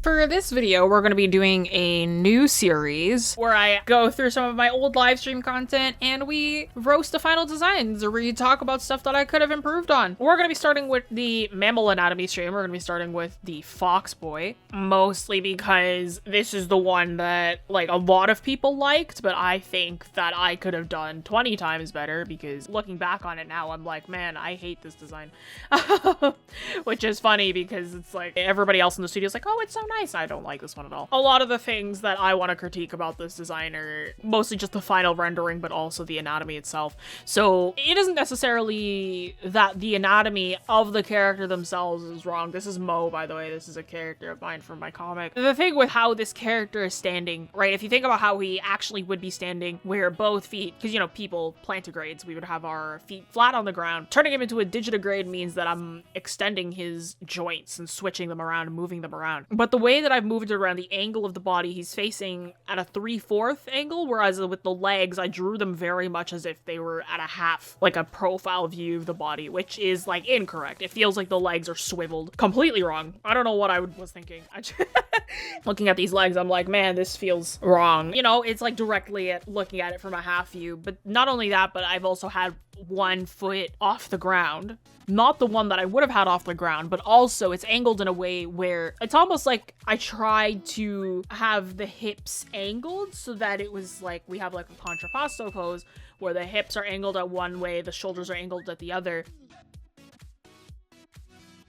For this video, we're going to be doing a new series where I go through some of my old live stream content and we roast the final designs or we talk about stuff that I could have improved on. We're going to be starting with the mammal anatomy stream. We're going to be starting with the fox boy, mostly because this is the one that like a lot of people liked, but I think that I could have done 20 times better because looking back on it now, I'm like, man, I hate this design. Which is funny because it's like everybody else in the studio is like, oh, it's so nice. I don't like this one at all. A lot of the things that I want to critique about this design are mostly just the final rendering, but also the anatomy itself. So it isn't necessarily that the anatomy of the character themselves is wrong. This is Mo, by the way. This is a character of mine from my comic. The thing with how this character is standing, right? If you think about how he actually would be standing, where both feet, because you know, people plantigrades, we would have our feet flat on the ground. Turning him into a digitigrade means that I'm extending his joints and switching them around and moving them around. But the way that I've moved it around, the angle of the body, he's facing at a 3/4 angle, whereas with the legs, I drew them very much as if they were at a half, like a profile view of the body, which is like incorrect. It feels like the legs are swiveled. Completely wrong. I don't know what I was thinking. Looking at these legs, I'm like, man, this feels wrong. You know, it's like directly at looking at it from a half view, but not only that, but I've also had one foot off the ground. Not the one that I would have had off the ground, but also it's angled in a way where it's almost like I tried to have the hips angled so that it was like we have like a contrapposto pose where the hips are angled at one way, the shoulders are angled at the other.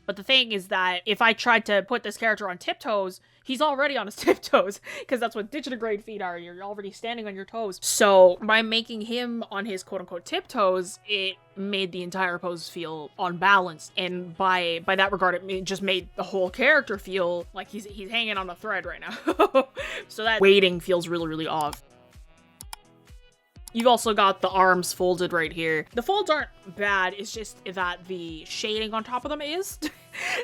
But the thing is that if I tried to put this character on tiptoes, he's already on his tiptoes, because that's what digitigrade feet are. You're already standing on your toes. So by making him on his quote-unquote tiptoes, it made the entire pose feel unbalanced. And by that regard, it just made the whole character feel like he's hanging on a thread right now. So that weighting feels really, really off. You've also got the arms folded right here. The folds aren't bad, it's just that the shading on top of them is.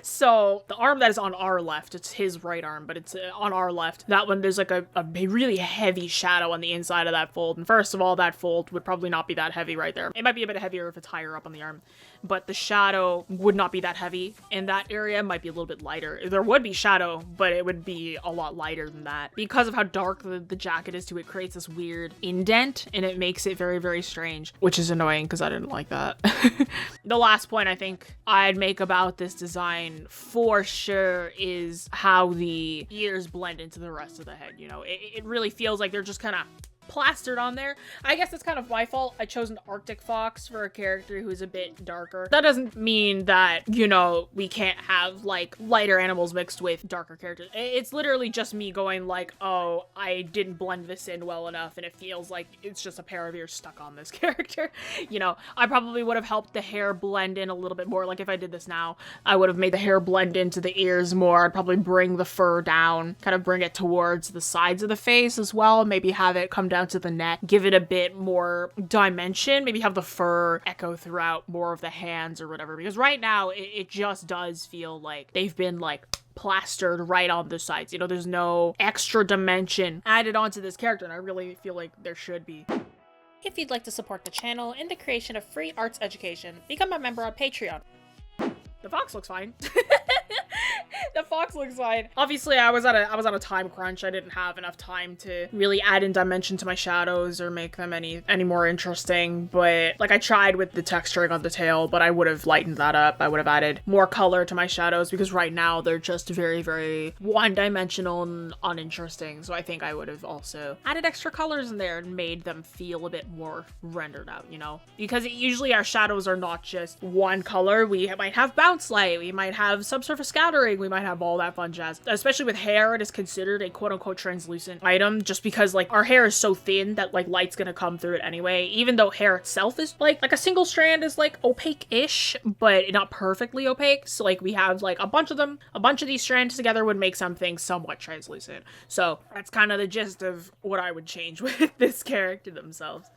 So the arm that is on our left, it's his right arm, but it's on our left. That one, there's like a really heavy shadow on the inside of that fold. And first of all, that fold would probably not be that heavy right there. It might be a bit heavier if it's higher up on the arm, but the shadow would not be that heavy. In that area, it might be a little bit lighter. There would be shadow, but it would be a lot lighter than that. Because of how dark the jacket is too, it creates this weird indent, and it makes it very, very strange, which is annoying because I didn't like that. The last point I think I'd make about this design for sure is how the ears blend into the rest of the head. You know, it really feels like they're just kind of plastered on there. I guess it's kind of my fault. I chose an Arctic fox for a character who's a bit darker. That doesn't mean that, you know, we can't have like lighter animals mixed with darker characters. It's literally just me going like, oh, I didn't blend this in well enough and it feels like it's just a pair of ears stuck on this character. You know, I probably would have helped the hair blend in a little bit more. Like if I did this now, I would have made the hair blend into the ears more. I'd probably bring the fur down, kind of bring it towards the sides of the face as well. Maybe have it come down to the neck, give it a bit more dimension, maybe have the fur echo throughout more of the hands or whatever, because right now it just does feel like they've been like plastered right on the sides. You know, there's no extra dimension added onto this character, and I really feel like there should be. If you'd like to support the channel in the creation of free arts education, become a member on Patreon. The fox looks fine. The fox looks fine. Obviously, I was at a time crunch. I didn't have enough time to really add in dimension to my shadows or make them any more interesting. But like I tried with the texturing on the tail, but I would have lightened that up. I would have added more color to my shadows because right now they're just very, very one-dimensional and uninteresting. So I think I would have also added extra colors in there and made them feel a bit more rendered out, you know? Because usually our shadows are not just one color. We might have bounce light, we might have subsurface scattering, we might have all that fun jazz. Especially with hair, it is considered a quote-unquote translucent item just because like our hair is so thin that like light's gonna come through it anyway, even though hair itself is like a single strand is like opaque-ish, but not perfectly opaque. So like we have like a bunch of these strands together would make something somewhat translucent. So that's kind of the gist of what I would change with this character themselves.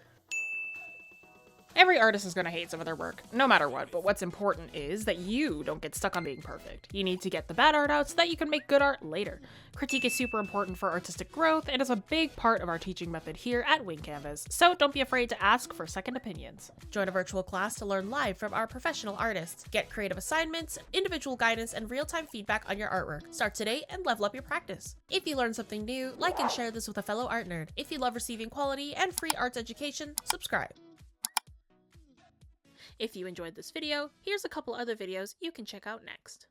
Every artist is going to hate some of their work, no matter what, but what's important is that you don't get stuck on being perfect. You need to get the bad art out so that you can make good art later. Critique is super important for artistic growth and is a big part of our teaching method here at Wing Canvas, so don't be afraid to ask for second opinions. Join a virtual class to learn live from our professional artists. Get creative assignments, individual guidance, and real-time feedback on your artwork. Start today and level up your practice. If you learned something new, like and share this with a fellow art nerd. If you love receiving quality and free arts education, subscribe. If you enjoyed this video, here's a couple other videos you can check out next.